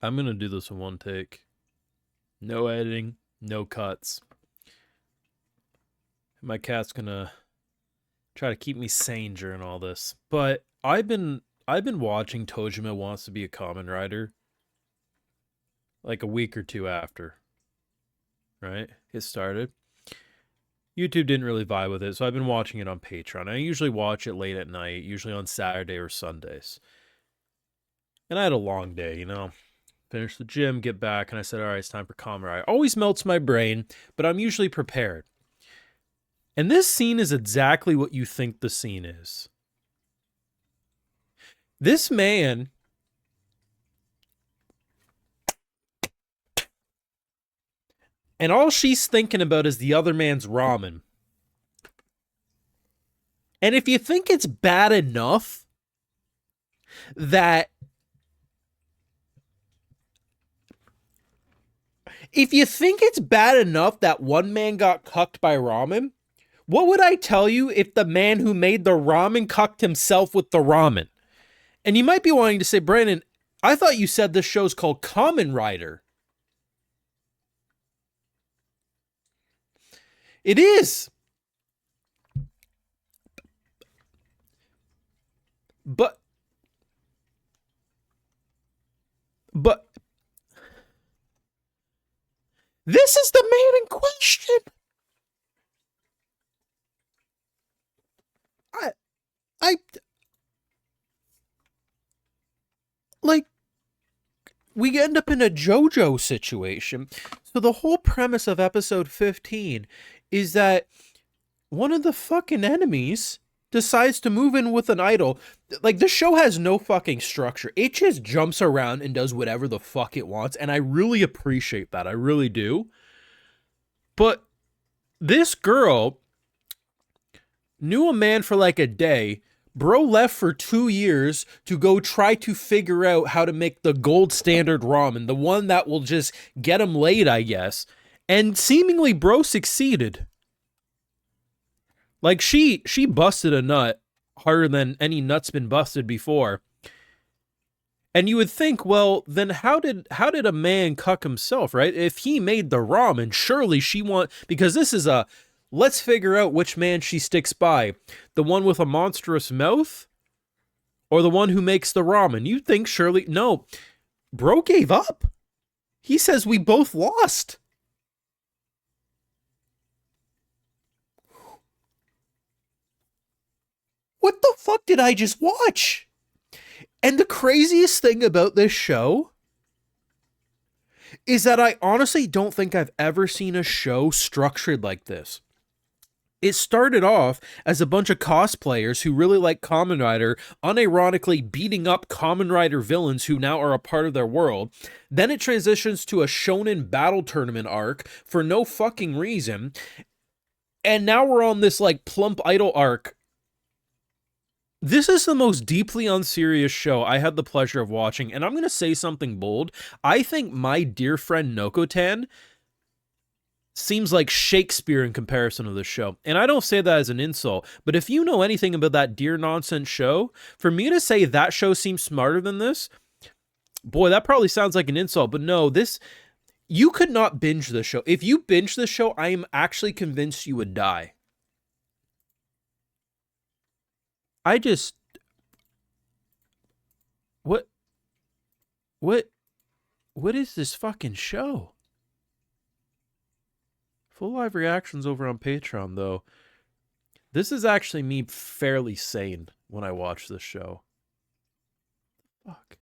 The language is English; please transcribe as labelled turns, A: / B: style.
A: I'm gonna do this in one take. No editing, no cuts. My cat's gonna try to keep me sane during all this. But I've been watching Tojima Wants to be a Kamen Rider like a week or two after, right? It started. YouTube didn't really vibe with it, so I've been watching it on Patreon. I usually watch it late at night, usually on Saturday or Sundays. And I had a long day, Finish the gym, get back, and I said, all right, it's time for Kamen Rider. Always melts my brain, but I'm usually prepared. And this scene is exactly what you think the scene is. This man, and all she's thinking about is the other man's ramen. And if you think it's bad enough that one man got cucked by ramen, what would I tell you if the man who made the ramen cucked himself with the ramen? And you might be wanting to say, Brandon, I thought you said this show's called Kamen Rider. It is. But this is the man in question. I like, we end up in a JoJo situation. So the whole premise of episode 15 is that one of the fucking enemies decides to move in with an idol. Like, the show has no fucking structure. It just jumps around and does whatever the fuck it wants, and I really appreciate that. I really do. But this girl knew a man for like a day. Bro left for 2 years to go try to figure out how to make the gold standard ramen, the one that will just get him laid, I guess. And seemingly bro succeeded. Like, she busted a nut harder than any nut's been busted before. And you would think, well, then how did a man cuck himself, right? If he made the ramen, surely because this is a, let's figure out which man she sticks by. The one with a monstrous mouth or the one who makes the ramen? You'd think surely, no, bro gave up. He says we both lost. What the fuck did I just watch? And the craziest thing about this show is that I honestly don't think I've ever seen a show structured like this. It started off as a bunch of cosplayers who really like Kamen Rider, unironically beating up Kamen Rider villains who now are a part of their world. Then it transitions to a shonen battle tournament arc for no fucking reason. And now we're on this like plump idol arc. This is the most deeply unserious show I had the pleasure of watching, and I'm going to say something bold. I think my dear friend Nokotan seems like Shakespeare in comparison to this show. And I don't say that as an insult, but if you know anything about that dear nonsense show, for me to say that show seems smarter than this, boy, that probably sounds like an insult, but no, you could not binge this show. If you binge this show, I am actually convinced you would die. I just, what what is this fucking show? Full live reactions over on Patreon, though. This is actually me fairly sane when I watch this show. Fuck.